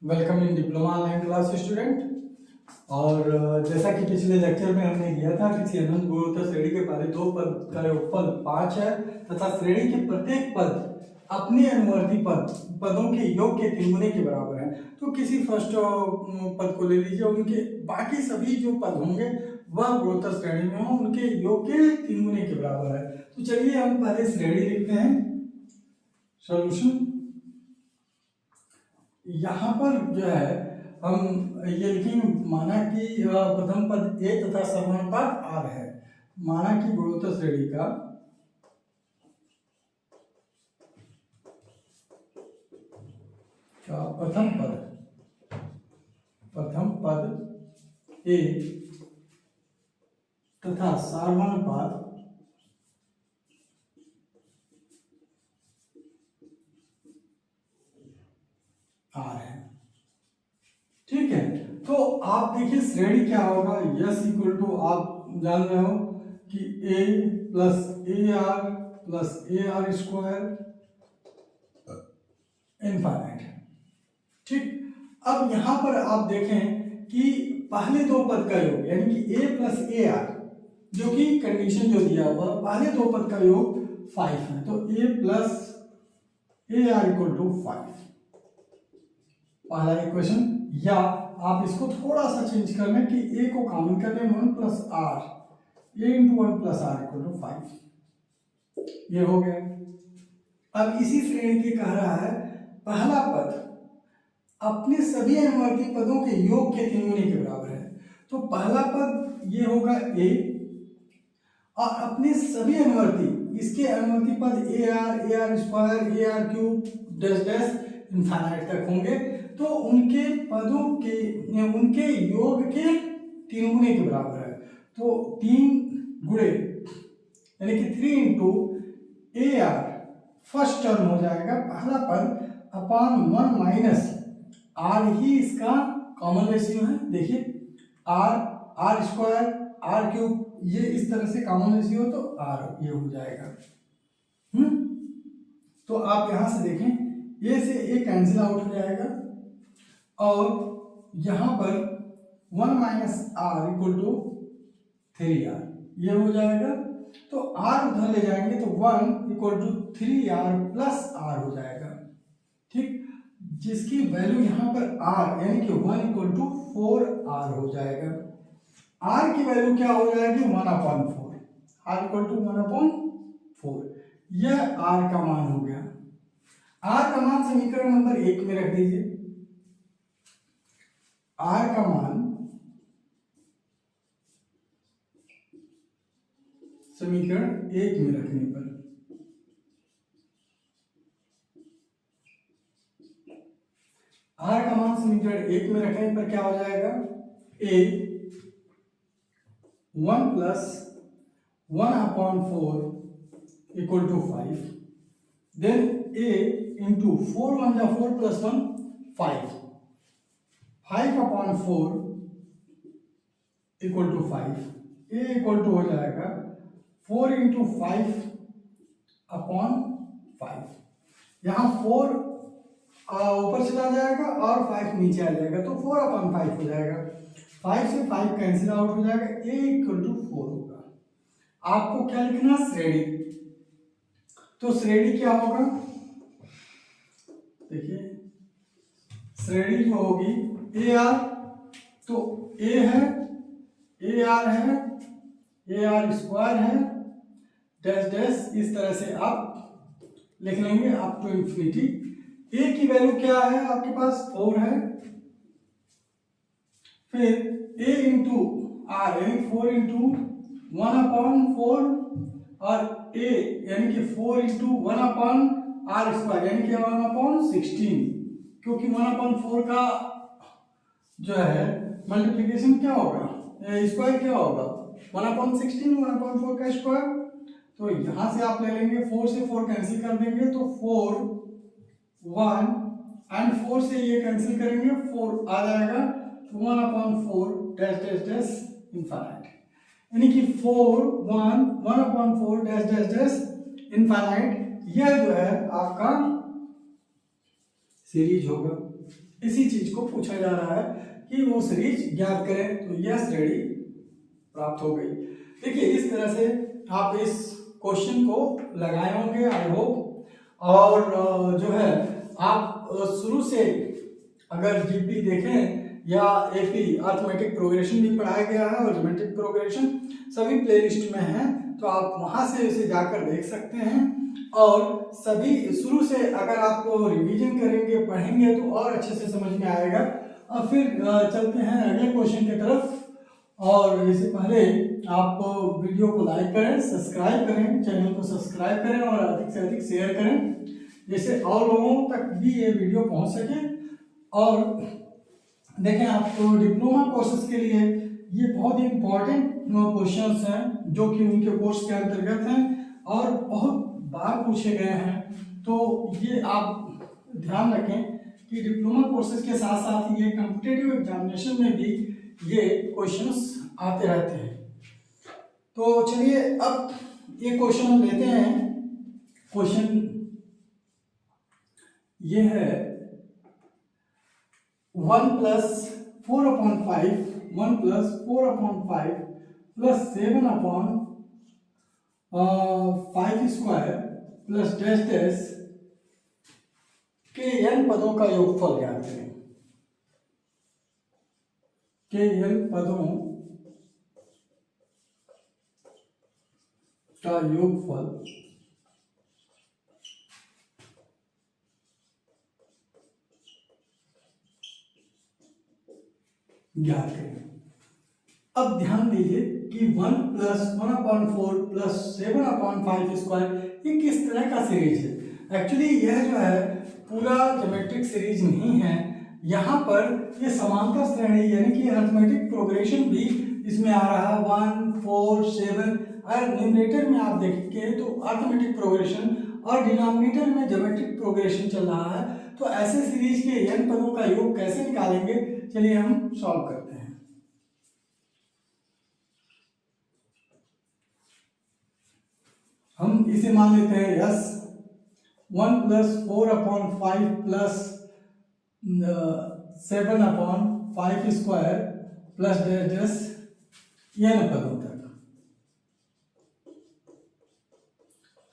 Welcome in diploma online class student. और जैसा कि पिछले लेक्चर में हमने किया था, किसी अनंत गुणोत्तर श्रेणी के पहले दो पद का योगफल 5 है तथा श्रेणी के प्रत्येक पद अपने अनुवर्ती पदों के योग के 3 गुने के बराबर है। तो किसी फर्स्ट पद को ले लीजिए, उनके बाकी सभी जो पद होंगे वह गुणोत्तर श्रेणी में हो, उनके योग के 3 गुने के बराबर है। तो चलिए हम पहले श्रेणी लिखते हैं। सॉल्यूशन यहाँ पर जो है हम ये लिखेंगे, माना कि प्रथम पद ए तथा समानुपात आर है। माना कि गुणोत्तर श्रेणी का प्रथम पद ए तथा समानुपात आर है। ठीक है, तो आप देखिए श्रेणी क्या होगा। यस इक्वल टू, आप जान रहे हो कि a plus a are plus a are square infinite है। ठीक, अब यहां पर आप देखें कि पहले दो पद का योग यानी कि a प्लस ए आर, जो कि कंडीशन जो दिया हुआ पहले दो पद का योग 5 है, तो a plus a r equal to 5 पहला इक्वेशन। या आप इसको थोड़ा सा चेंज कर लें कि a को कॉमन कर लें 1 plus r, a into 1 plus r equal to 5, ये हो गया। अब इसी श्रेणी के कह रहा है पहला पद अपने सभी अनुवर्ती पदों के योग के 3 गुने के बराबर है। तो पहला पद ये होगा a, और अपने सभी अनुवर्ती, इसके अनुवर्ती पद A R square, A R cube dash dash infinite तक होंगे। तो उनके पदों के उनके योग के 3 गुने के बराबर है। तो 3 गुणे यानी कि 3 into A R first term हो जाएगा पहला पद अपॉन 1 माइनस आर ही इसका कॉमन रेशियो है। देखिए आर स्क्वायर आर क्यूब, ये इस तरह से कॉमन रेशियो, तो आर ये हो जाएगा। तो आप यहां से देखें, ये से ए कैंसिल आउट हो जाएगा और यहां पर 1 minus are equal to 3r, ये हो जाएगा। तो r उधर ले जाएंगे तो 1 equal to 3r plus r हो जाएगा। ठीक, जिसकी वैल्यू यहां पर r यानी कि 1 इक्वल टू 4r हो जाएगा। r की वैल्यू क्या हो जाएगी 1/4, r इक्वल टू 1/4, यह r का मान हो गया। r का मान समीकरण नंबर 1 में रख दीजिए। r का मान समीकरण 1 में रखने पर r का मान समीकरण 1 में रखने पर क्या हो जाएगा, a 1 plus 1/4 equal to 5, then a into 4 1 जा 4 plus 1 5, 5/4 equal to 5, a equal to हो जाएगा 4 इंटू 5/5। यहाँ 4 ऊपर चला जाएगा और 5 नीचे आ जाएगा, तो 4/5 हो जाएगा। 5 से 5 कैंसिल आउट हो जाएगा, a इक्वल टू 4 होगा। आपको क्या लिखना, श्रेणी। तो श्रेणी क्या होगा, देखिए श्रेणी जो होगी ए आर, तो ए है, ए आर है, ए आर स्क्वायर है, डैश डैश, इस तरह से आप लिख लेंगे अप टू इंफिनिटी। ए की वैल्यू क्या है आपके पास 4 है, फिर ए इंटू आर यानी 4 इंटू 1/4 और ए यानी कि 4 इंटू 1/r स्क्वायर यानी कि 1/16, क्योंकि 1/4 का जो है मल्टीप्लिकेशन क्या होगा, स्क्वायर क्या होगा 1/16, 1/4 का स्क्वायर। तो यहां से आप ले लेंगे 4 से 4 कैंसिल कर देंगे, तो 4 1 एंड 4 से ये कैंसिल करेंगे 4 आ जाएगा, तो 1/4 डैश डैश डैश इनफाइनाइट, यानी कि 4 1 1/4 डैश डैश डैश इनफाइनाइट, यह जो है आपका सीरीज होगा। इसी चीज को पूछा जा रहा है कि वो सीरीज ज्ञात करें, तो यह श्रेणी प्राप्त हो गई। देखिए इस तरह से आप इस क्वेश्चन को लगाए होंगे आई होप, और जो है आप शुरू से अगर जीपी देखें या एपी अर्थमेटिक प्रोग्रेशन भी पढ़ाया गया है और ज्योमेट्रिक प्रोग्रेशन सभी प्लेलिस्ट में है, तो आप वहां से इसे जाकर देख सकते हैं। और सभी शुरू से अगर आप रिवीजन करेंगे पढ़ेंगे तो और अच्छे से समझ में आएगा। और फिर चलते हैं अगले क्वेश्चन की तरफ। और इससे पहले आप वीडियो को लाइक करें, सब्सक्राइब करें, चैनल को सब्सक्राइब करें और अधिक से अधिक शेयर करें, जैसे और लोगों तक भी ये वीडियो पहुंच सके। और देखें आपको डिप्लोमा कोर्सेज के लिए ये बहुत ही इम्पोर्टेंट क्वेश्चंस हैं जो कि उनके कोर्स के अंतर्गत हैं और बहुत बार पूछे गए हैं। तो ये आप ध्यान रखें कि डिप्लोमा कोर्सेज के साथ साथ ये कॉम्पिटिटिव एग्जामिनेशन में भी ये क्वेश्चंस आते रहते हैं। तो चलिए अब ये क्वेश्चन हम लेते हैं। क्वेश्चन ये है 1 + 4/5 1 + 4/5 + 7/5² प्लस डैश डैश के n पदों का योगफल ज्ञात करें। के n पदों का योगफल ज्ञात करें। अब ध्यान दीजिए कि 1 + 1/4 + 7/5² ये किस तरह का सीरीज है। एक्चुअली यह जो है पूरा ज्योमेट्रिक सीरीज नहीं है, यहाँ पर ये समांतर श्रेणी यानी कि अरिथमेटिक प्रोग्रेशन भी इसमें आ रहा है 1 4 7। और न्यूमरेटर में आप देखेंगे तो अरिथमेटिक प्रोग्रेशन और डिनोमिनेटर में ज्योमेट्रिक प्रोग्रेशन चल रहा है। तो ऐसे सीरीज के n पदों का योग कैसे निकालेंगे, चलिए हम सॉल्व करते हैं। हम इसे मान लेते हैं yes 1 + 4/5 + 7/5² plus dash dash n पदों तक।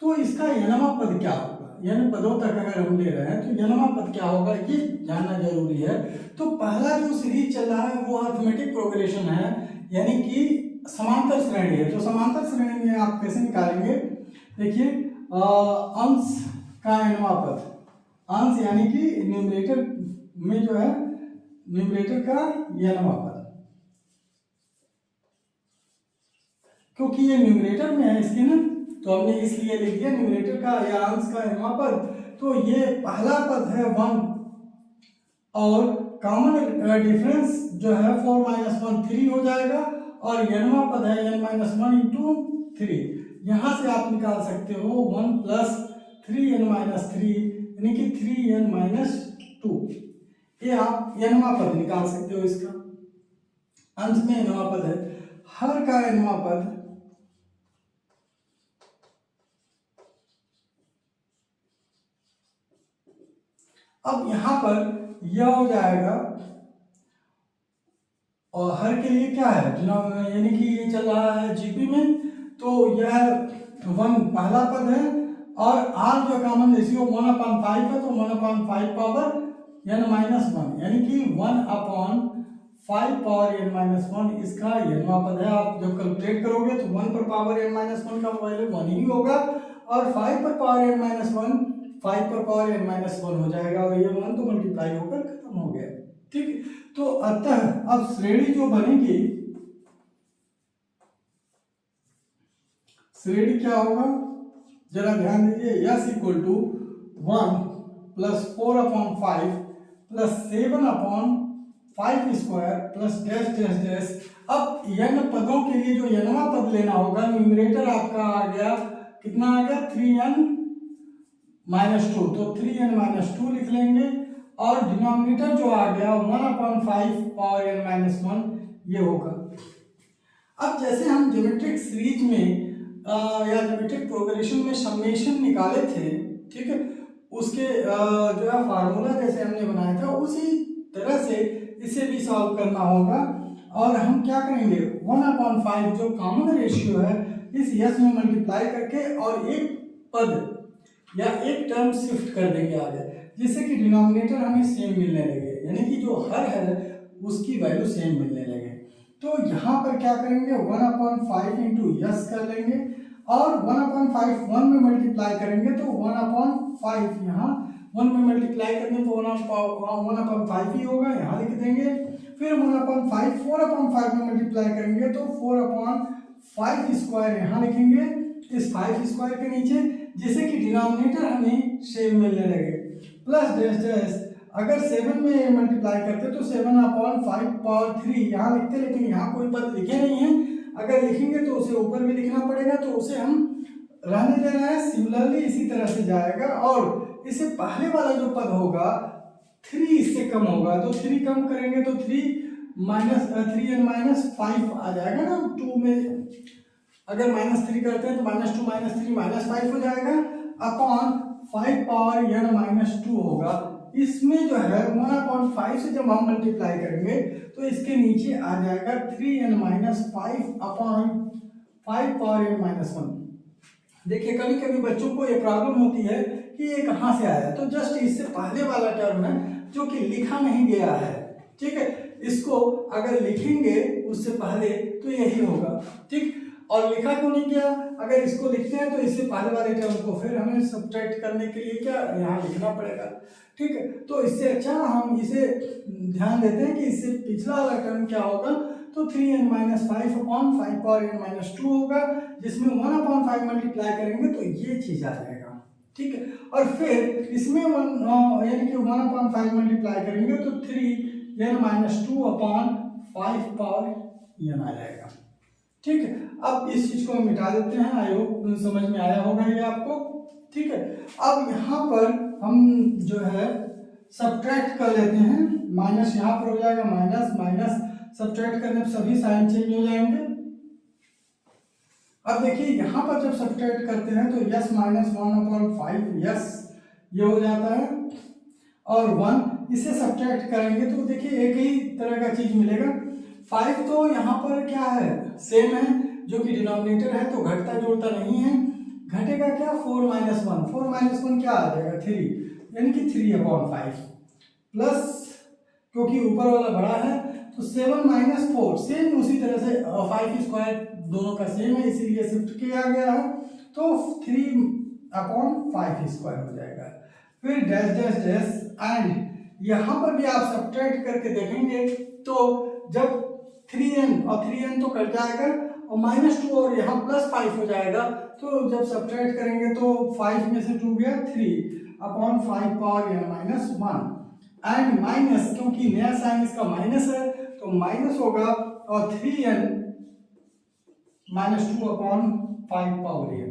तो इसका nवां पद क्या होगा, n पदों तक अगर हम ले रहे हैं तो nवां पद क्या होगा ये जानना जरूरी है। तो पहला जो सीरीज चल रहा है वो अरिथमेटिक प्रोग्रेशन है यानी कि समांतर श्रेणी है। तो समांतर श्रेणी में आप कैसे निकालेंगे, देखिए अंश का nवां पद, अंश यानी कि न्यूमरेटर में जो है न्यूमरेटर का nवां पद, क्योंकि ये न्यूमरेटर में है इसके ना, तो हमने इसलिए लिख दिया न्यूमरेटर का या अंश का nवां पद। तो ये पहला पद है 1 और कॉमन डिफरेंस जो है 4 - 1 3 हो जाएगा और nवां पद है n - 1 × 3। यहाँ से आप निकाल सकते हो 1 + 3n - 3 यानी कि 3n - 2। ये आप nवां पद निकाल सकते हो इसका, अंश में nवां पद है, हर का nवां पद अब यहाँ पर यह हो जाएगा और हर के लिए क्या है यानी कि ये चल रहा है जीपी में, तो यह 1 पहला पद है और r जो कॉमन रेशियो 1/5 है तो 1/5 पावर n - 1 यानी कि 1/5 पावर n - 1 इसका nवां पद है। आप जब कैलकुलेट करोगे तो 1 पर पावर n - 1 का वैल्यू 1 ही होगा और 5 पर पावर n - 1 5 पर पावर n - 1 हो जाएगा और ये 1 तो मल्टीप्लाई होकर खत्म हो गया। ठीक, तो अतः अब श्रेणी जो बनेगी, श्रेणी क्या होगा जरा ध्यान दीजिए, s = 1 + 4/5 + 7/5² plus dash dash dash. अब n पदों के लिए जो nवां पद लेना होगा, न्यूमरेटर आपका आ गया कितना आ गया 3n - 2, तो 3n - 2 लिख लेंगे और डिनोमिनेटर जो आ गया 1/5 पावर n - 1 ये होगा। अब जैसे हम ज्योमेट्रिक सीरीज में या ज्योमेट्रिक प्रोग्रेशन में समेशन निकाले थे, ठीक है, उसके जो है फार्मूला जैसे हमने बनाया था उसी तरह से इसे भी सॉल्व करना होगा। और हम क्या करेंगे, 1/5 जो कॉमन रेशियो है इस यस में मल्टीप्लाई करके और एक पद या एक टर्म शिफ्ट कर देंगे आगे, जिससे कि डिनोमिनेटर हमें सेम मिलने लगे, यानी कि जो हर है उसकी वैल्यू सेम मिलने लगे। तो यहाँ पर क्या करेंगे, 1/5 इंटू यस कर लेंगे और 1/5 1 में मल्टीप्लाई करेंगे तो 1/5 यहाँ 1 में मल्टीप्लाई करने तो 1/5 ही होगा, यहाँ लिख देंगे। फिर 1/5 4/5 में मल्टीप्लाई करेंगे तो 4/5 स्क्वायर यहाँ लिखेंगे इस 5 स्क्वायर के नीचे, जिससे कि डिनोमिनेटर हमें सेम मिलने लगे। प्लस डैश डैश अगर 7 में मल्टीप्लाई करते तो 7/5 पावर 3 यहाँ लिखते, लेकिन यहाँ कोई पद लिखे नहीं है, अगर लिखेंगे तो उसे ऊपर भी लिखना पड़ेगा, तो उसे हम रहने दे रहे हैं। सिमिलरली इसी तरह से जाएगा और इससे पहले वाला जो पद होगा 3 इससे कम होगा, तो 3 कम करेंगे तो 3n-5 आ जाएगा ना। 2 में अगर -3 करते हैं तो -2 -3 -5 हो जाएगा अपॉन 5 पावर n-2 होगा। इसमें जो है 1/5 से जब हम मल्टीप्लाई करेंगे तो इसके नीचे आ जाएगा 3n-5 अपॉन 5 पावर n-1। देखिए कभी कभी बच्चों को ये प्रॉब्लम होती है कि ये कहाँ से आया, तो जस्ट इससे पहले वाला टर्म है जो कि लिखा नहीं गया है, ठीक है, इसको अगर लिखेंगे उससे पहले तो यही होगा, ठीक। और लिखा क्यों नहीं गया, अगर इसको लिखते हैं तो इससे पहले वाले टर्म को फिर हमें सब्ट्रैक्ट करने के लिए क्या यहाँ लिखना पड़ेगा, ठीक है। तो इससे अच्छा हम इसे ध्यान देते हैं कि इससे पिछला वाला टर्म क्या होगा, तो 3n-5 अपॉन 5 पावर n-2 होगा, जिसमें 1/5 मल्टीप्लाई करेंगे तो ये चीज आ जाएगा, ठीक है। और फिर इसमें यानी कि 1/5 मल्टीप्लाई करेंगे तो 3n-2 अपॉन 5 पावर n आ जाएगा, ठीक है। अब इस चीज को हम मिटा देते हैं, आई होप समझ में आया होगा ये आपको, ठीक है। अब यहाँ पर हम जो है सब्ट्रैक्ट कर लेते हैं, माइनस यहाँ पर हो जाएगा माइनस माइनस, सब्ट्रैक्ट करने पर सभी साइन चेंज हो जाएंगे। अब देखिए यहाँ पर जब सब्ट्रैक्ट करते हैं तो यस -1/5 यस ये हो जाता है और 1 इसे सब्ट्रैक्ट करेंगे तो देखिए एक ही तरह का चीज मिलेगा। 5 तो यहाँ पर क्या है, सेम है, जो कि डिनोमिनेटर है तो घटता जोड़ता नहीं है, घटेगा क्या 4 - 1, 4 - 1 क्या आ जाएगा 3, यानी कि 3/5 प्लस क्योंकि ऊपर वाला बड़ा है तो 7 - 4 सेम उसी तरह से 5 स्क्वायर दोनों का सेम है इसीलिए शिफ्ट किया गया है, तो 3/5 स्क्वायर हो जाएगा। फिर डैश डैश डैश एंड यहाँ पर भी आप सब्ट्रैक्ट करके देखेंगे तो जब 3n और 3n तो कट जाएगा और -2 और यहाँ +5 हो जाएगा, तो जब सब्ट्रैक्ट करेंगे तो 5 में से 2 गया 3/5 पावर n-1 एंड माइनस क्योंकि नया साइन इसका माइनस है तो माइनस होगा और 3n -2/5 पावर n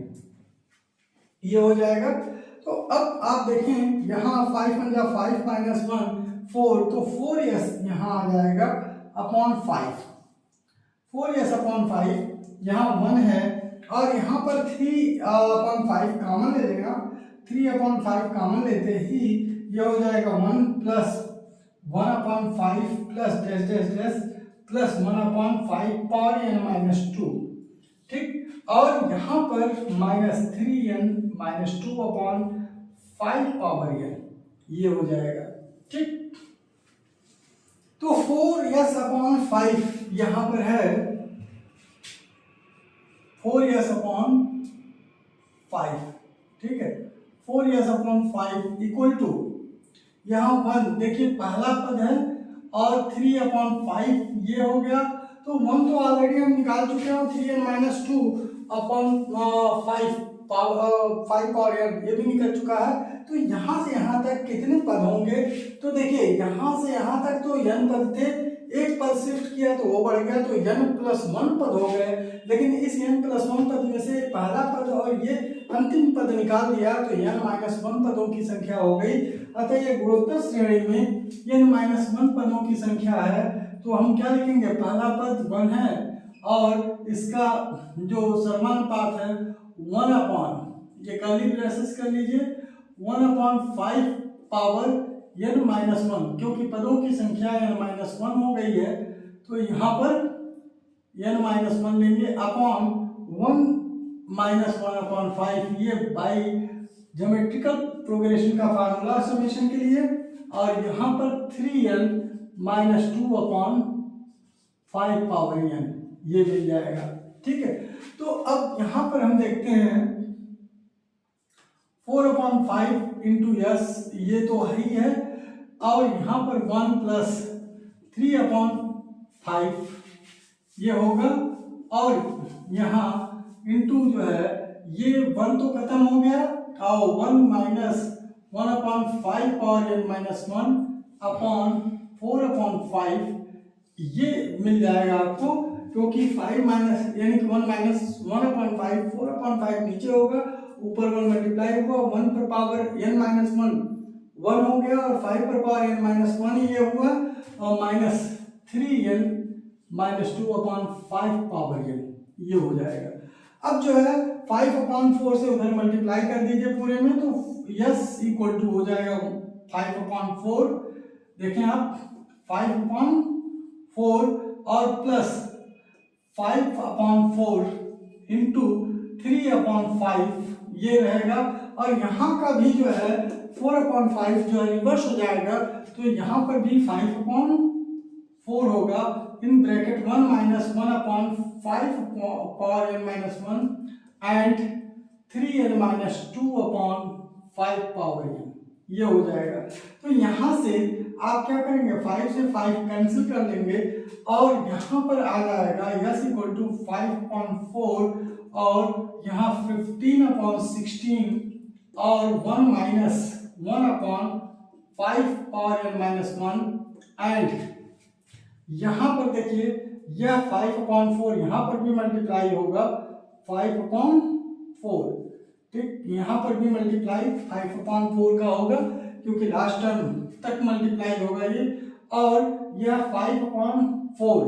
ये हो जाएगा। तो अब आप देखें यहाँ 5 × 5 - 1 4, तो 4s यहाँ आ जाएगा अपॉन 5, 4s अपॉन 5 यहाँ 1 है और यहाँ पर 3/5 कॉमन ले लेगा, 3/5 कॉमन लेते ही ये हो जाएगा 1 plus 1/5 plus dash dash dash plus 1/5 power n-2, ठीक। और यहाँ पर -3n -2/5 पावर n ये हो जाएगा, ठीक। तो 4s/5 यहाँ पर है 4s/5, ठीक है, 4s/5 इक्वल टू यहाँ 1 देखिए पहला पद है और 3/5 ये हो गया, तो 1 तो ऑलरेडी हम निकाल चुके हैं, 3n-2/5 पावर n ये भी निकल चुका है। तो यहाँ से यहाँ तक कितने पद होंगे, तो देखिए यहाँ से यहाँ तक तो n पद थे, एक पद शिफ्ट किया तो वो बढ़ गया तो n+1 पद हो गए, लेकिन इस n+1 पद में से पहला पद और ये अंतिम पद निकाल दिया तो n-1 पदों की संख्या हो गई। अतः ये गुणोत्तर श्रेणी में n-1 पदों की संख्या है, तो हम क्या लिखेंगे, पहला पद 1 है और इसका जो समानुपात है 1/, ये कर्ली ब्रेसेस कर लीजिए, 1/5 पावर n माइनस वन, क्योंकि पदों की संख्या n माइनस वन हो गई है तो यहाँ पर n माइनस वन लेंगे upon one minus one upon five, ये बाई ज्योमेट्रिकल प्रोग्रेशन का फार्मूला समेशन के लिए, और यहाँ पर 3n minus two upon five power n ये मिल जाएगा। ठीक है, तो अब यहाँ पर हम देखते हैं 4/5 इंटू एस, ये तो है ही है, और यहाँ पर 1 प्लस 3/5 ये होगा, और यहाँ इंटू जो है ये 1 तो खत्म हो गया, और 1 minus 1/5 power n minus one upon 4/5 ये मिल जाएगा आपको, क्योंकि 5 माइनस यानी कि 1 माइनस 1/5 4/5 नीचे होगा, ऊपर 1 मल्टीप्लाई होगा, 1 पर पावर n माइनस वन 1 हो गया, और 5 पर पावर n माइनस वन ये हुआ, और minus 3n minus 2/5 power n ये हो जाएगा। अब जो है 5/4 से उधर मल्टीप्लाई कर दीजिए पूरे में, तो यस इक्वल टू हो जाएगा 5/4, देखें आप 5/4 और प्लस 5/4 इंटू 3/5 ये रहेगा, और यहाँ का भी जो है 4/5 जो है रिवर्स हो जाएगा, तो यहाँ पर भी 5/4 होगा, in bracket 1 minus 1/5 power n minus one and 3n minus 2/5 power n ये हो जाएगा। तो यहाँ से आप क्या करेंगे, 5 से 5 कैंसिल कर लेंगे, और यहाँ पर आ जाएगा यस इक्वल टू 5/4, और यहाँ 15/16 और 1 minus 1/5 power n minus one, and यहाँ पर देखिए यह 5/4 यहाँ पर भी मल्टीप्लाई होगा 5/4, ठीक, यहाँ पर भी मल्टीप्लाई 5/4 का होगा, क्योंकि लास्ट टर्म तक मल्टीप्लाई होगा ये, और यह 5/4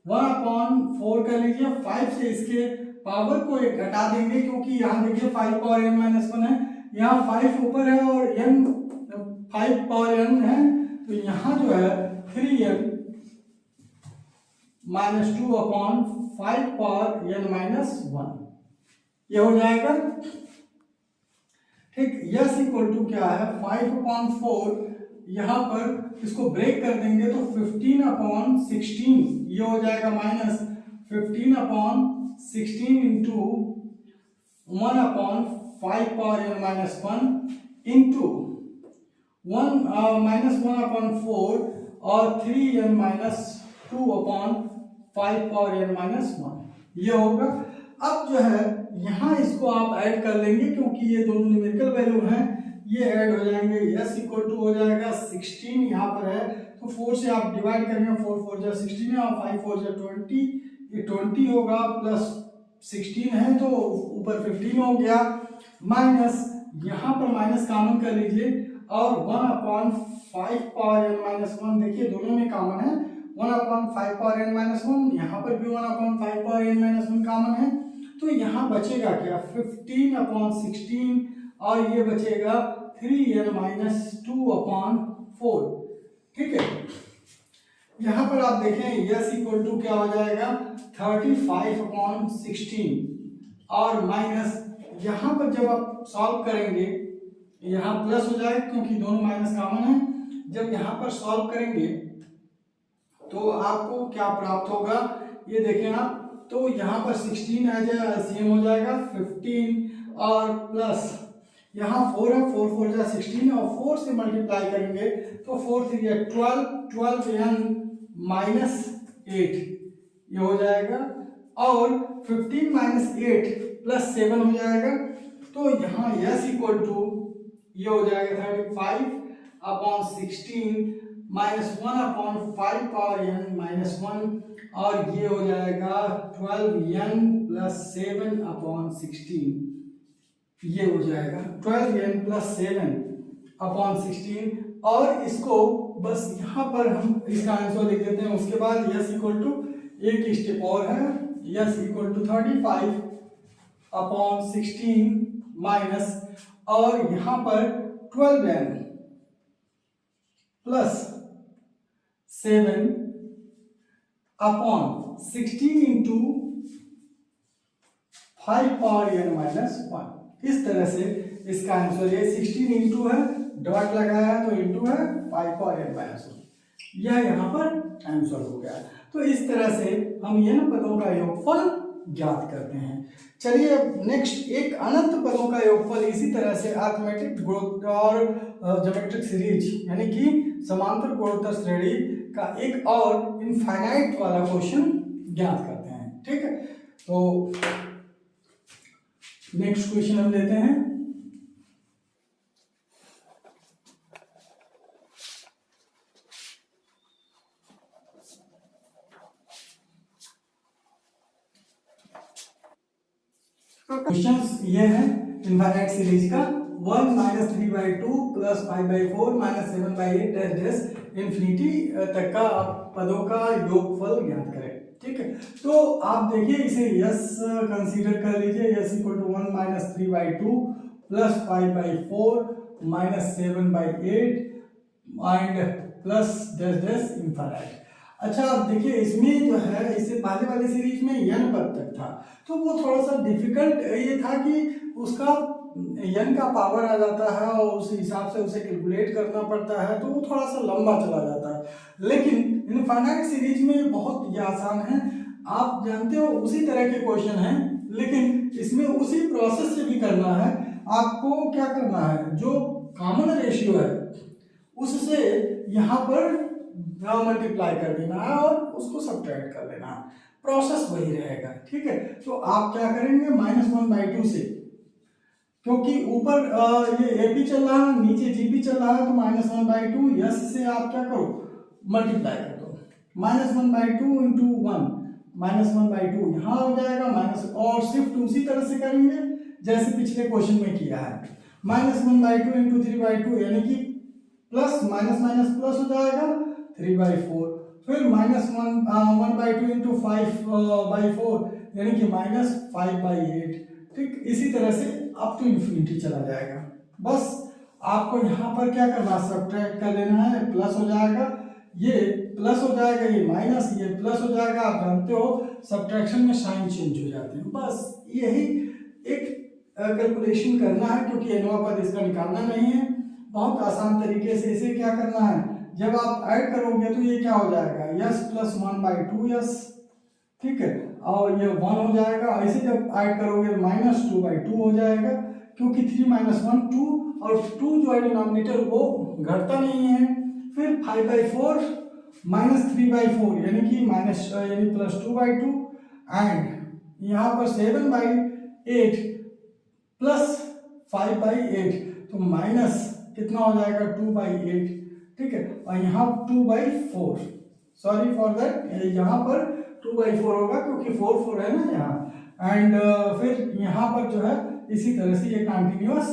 1/4 कर लीजिए, 5 से इसके पावर को एक घटा देंगे, क्योंकि यहाँ देखिए 5 पावर n माइनस वन है, यहाँ 5 ऊपर है और n 5 पावर n है, तो यहाँ जो है 3n minus 2/5 power n minus one ये हो जाएगा। ठीक, यस इक्वल टू क्या है 5/4, यहाँ पर इसको ब्रेक कर देंगे तो 15/16 ये हो जाएगा, minus 15/16 into 1/5 power n minus one into 1 minus 1/4 और 3n minus 2/5 power n minus one ये होगा। अब जो है यहाँ इसको आप ऐड कर लेंगे, क्योंकि ये दोनों न्यूमेरिकल वैल्यू हैं, ये ऐड हो जाएंगे, यस इक्वल टू हो जाएगा 16 यहाँ पर है, तो 4 से आप डिवाइड करेंगे, 4 4 जा 16 है, और 5 4 जा 20, ये 20 होगा, प्लस 16 है तो ऊपर 15 हो गया, माइनस यहाँ पर माइनस कॉमन कर लीजिए, और 1/5 पावर n माइनस वन, देखिए दोनों में कॉमन है, 1/5 पावर n माइनस वन, यहाँ पर भी 1/5 power n minus one common है, तो यहाँ बचेगा क्या 15/16, और ये बचेगा 3n माइनस 2/4, ठीक है। यहाँ पर आप देखें यस इक्वल टू क्या हो जाएगा 35/16, और माइनस यहाँ पर जब आप सॉल्व करेंगे यहाँ प्लस हो जाएगा, क्योंकि दोनों माइनस कॉमन है, जब यहाँ पर सॉल्व करेंगे तो आपको क्या प्राप्त होगा ये देखें आप, तो यहाँ पर 16 आ जाएगा, एलसीएम हो जाएगा 15, और प्लस यहाँ 4 है, 4 4 जा 16 और 4 से मल्टीप्लाई करेंगे तो 4 3 या 12n माइनस 8 ये हो जाएगा, और 15 माइनस 8 प्लस 7 हो जाएगा, तो यहाँ यस इक्वल टू ये हो जाएगा 35/16 minus 1/5 power n minus one, और ये हो जाएगा 12n प्लस 7/16 ये हो जाएगा 12n प्लस 7/16, और इसको बस यहाँ पर हम इसका आंसर लिख देते हैं, उसके बाद यस इक्वल टू एक स्टेप और है, यस इक्वल टू 35/16 माइनस, और यहाँ पर 12n plus 7 upon 16 into 5 power n minus 1। इस तरह से इसका आंसर ये 16 इंटू है, डॉट लगाया तो इंटू है 5 पावर n माइनस 1, यह यहाँ पर आंसर हो गया। तो इस तरह से हम n पदों का योगफल ज्ञात करते हैं। चलिए नेक्स्ट एक अनंत पदों का योगफल इसी तरह से अरिथमेटिक ग्रोथ और ज्योमेट्रिक सीरीज यानी कि समांतर गुणोत्तर श्रेणी का एक और इनफाइनाइट वाला क्वेश्चन ज्ञात करते हैं। ठीक है, तो नेक्स्ट क्वेश्चन हम लेते हैं। क्वेश्चन ये है इनफाइनाइट सीरीज का 1 minus 3/2 plus 5/4 minus 7/8 dash dash infinity तक का पदों का योगफल ज्ञात करें। ठीक है, तो आप देखिए इसे यस कंसीडर कर लीजिए। S equal to 1 minus 3/2 plus 5/4 minus 7/8 and plus dash dash infinite. अच्छा आप देखिए इसमें जो है इससे पहले वाली सीरीज में n पद तक था, तो वो थोड़ा सा डिफिकल्ट ये था कि उसका n का पावर आ जाता है और उस हिसाब से उसे कैलकुलेट करना पड़ता है, तो वो थोड़ा सा लंबा चला जाता है। लेकिन इनफाइनाइट सीरीज में बहुत ही आसान है, आप जानते हो उसी तरह के क्वेश्चन हैं, लेकिन इसमें उसी प्रोसेस से भी करना है। आपको क्या करना है, जो कॉमन रेशियो है उससे यहाँ पर मल्टीप्लाई कर देना है और उसको सब्ट्रैक्ट कर देना है, प्रोसेस वही रहेगा। ठीक है, तो आप क्या करेंगे -1/2 से, क्योंकि ऊपर ये ए पी चल रहा है नीचे जी पी चल रहा है, तो -1/2 यस से आप क्या करो मल्टीप्लाई कर दो। -1/2 इंटू 1 -1/2 यहाँ हो जाएगा माइनस, और शिफ्ट उसी तरह से करेंगे जैसे पिछले क्वेश्चन में किया है। -1/2 इंटू 3/2 यानी कि प्लस माइनस माइनस प्लस हो जाएगा 3/4, फिर -1/2 इंटू 5/4 यानी कि -5/8। ठीक, इसी तरह से अप टू इन्फिनिटी चला जाएगा। बस आपको यहाँ पर क्या करना, सब्ट्रैक्ट कर लेना है, प्लस हो जाएगा, ये प्लस हो जाएगा, ये माइनस, ये प्लस हो जाएगा। आप जानते हो सब्ट्रैक्शन में साइन चेंज हो जाते हैं। बस यही एक कैलकुलेशन करना है, क्योंकि nवां पद इसका निकालना नहीं है। बहुत आसान तरीके से इसे क्या करना है, जब आप ऐड करोगे तो ये क्या हो जाएगा, यस प्लस 1/2 यस। ठीक है, और ये 1 हो जाएगा। ऐसे जब ऐड करोगे -2/2 हो जाएगा, क्योंकि 3 - 1 2 और 2 जो है डिनोमिनेटर वो घटता नहीं है। फिर 5/4 -3/4 यानी कि +2/2 एंड यहाँ पर 7/8 प्लस 5/8, तो माइनस कितना हो जाएगा 2/8। ठीक है, और यहाँ 2/4, सॉरी फॉर दैट, यहाँ पर 2/4 होगा क्योंकि 4 है ना यहाँ। एंड फिर यहाँ पर जो है इसी तरह से ये कंटिन्यूअस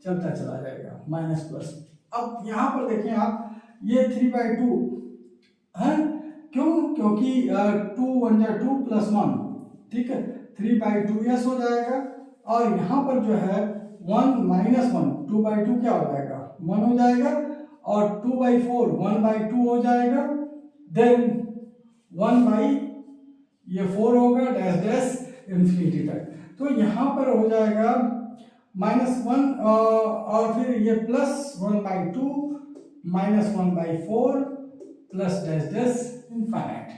चलता चला जाएगा माइनस प्लस। अब यहाँ पर देखें आप, ये 3/2 है, क्यों, क्योंकि 2 1 जा 2 + 1। ठीक है, 3/2 यस हो जाएगा, और यहाँ पर जो है 1 - 1 2/2 क्या हो जाएगा 1 हो जाएगा, और 2/4 1/2 हो जाएगा, देन 1/4 होगा डैश डैश इन्फिनिटी तक। तो यहाँ पर हो जाएगा -1 और फिर ये plus 1/2 -1/4 plus dash dash infinite.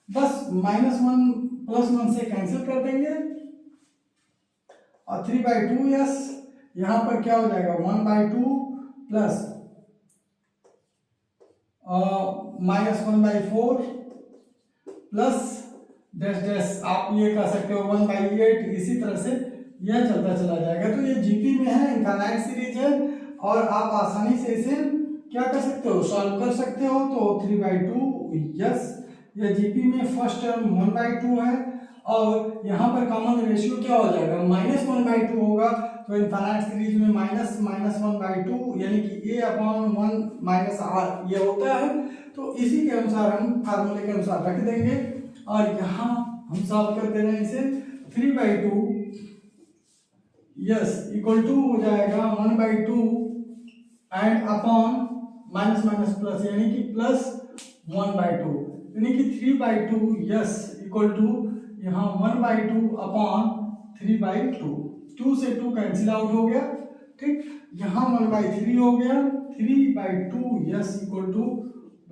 बस -1 + 1 से कैंसिल कर देंगे, और 3/2 यस, यहाँ पर क्या हो जाएगा 1/2 प्लस -1/4 प्लस डैश डैश, आप ये कह सकते हो 1/8। इसी तरह से यह चलता चला जाएगा। तो ये जीपी में है, इनफाइनाइट सीरीज है, और आप आसानी से इसे क्या कर सकते हो, सॉल्व कर सकते हो। तो 3/2 यस, यह जीपी में फर्स्ट टर्म 1/2 है, और यहाँ पर कॉमन रेशियो क्या हो जाएगा -1/2 होगा। तो इनफाइनाइट सीरीज में -1/2 यानी कि a/1 - r ये होता है। तो इसी के अनुसार हम फार्मूले के अनुसार रख देंगे, और यहाँ हम सॉल्व कर दे रहे हैं इसे। 3/2 यस इक्वल टू हो जाएगा 1/2 and upon minus minus plus यानी कि प्लस 1/2 यानी कि 3/2 यस इक्वल टू यहाँ 1/2 अपॉन 3/2 2 से 2 कैंसिल आउट हो गया ठीक यहाँ 1/3 हो गया 3/2 यस इक्वल टू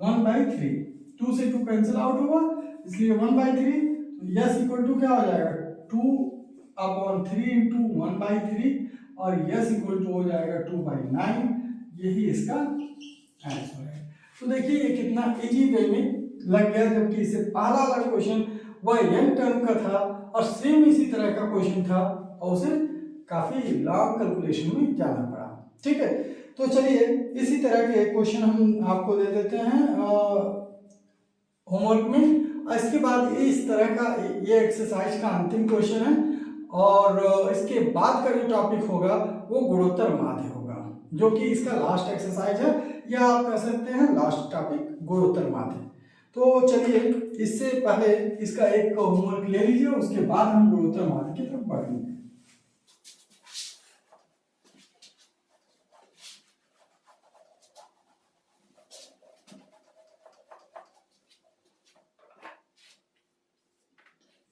1/3 2 से 2 कैंसिल आउट होगा इसलिए 1/3 यस इक्वल टू क्या हो जाएगा 2/3 इंटू 1/3 और यस इक्वल टू हो जाएगा 2/9 यही इसका आंसर है। तो देखिए ये कितना इजी वे में लग गया जबकि इससे पहला वाला क्वेश्चन वह n टर्म का था और सेम इसी तरह का क्वेश्चन था और उसे काफी लॉन्ग कैलकुलेशन में जाना पड़ा ठीक है। तो चलिए इसी तरह के क्वेश्चन हम आपको दे देते हैं होमवर्क में और इसके बाद इस तरह का ये एक्सरसाइज का अंतिम क्वेश्चन है और इसके बाद का जो टॉपिक होगा वो गुणोत्तर माध्य होगा जो कि इसका लास्ट एक्सरसाइज है या आप कह सकते हैं लास्ट टॉपिक गुणोत्तर माध्य। तो चलिए इससे पहले इसका एक होमवर्क ले लीजिए उसके बाद हम गुणोत्तर माध्य की तरफ बढ़ेंगे।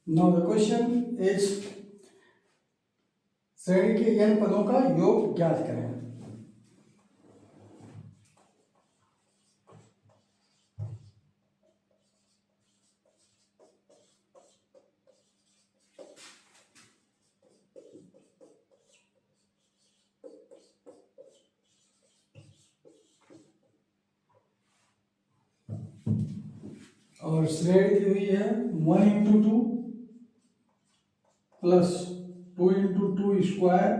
Now the question is श्रेणी के n पदों का योग ज्ञात करें। और श्रेणी दी हुई है 1 × 2 plus 2 × 2 square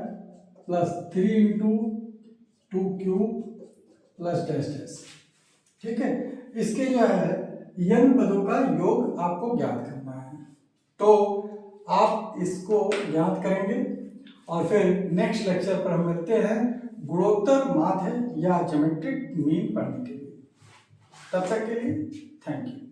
plus 3 × 2 cube plus dash dash ठीक है। इसके जो है n पदों का योग आपको ज्ञात करना है तो आप इसको ज्ञात करेंगे और फिर नेक्स्ट लेक्चर पर हम मिलते हैं गुणोत्तर माध्य या ज्योमेट्रिक मीन पढ़ने के लिए। तब तक के लिए थैंक यू।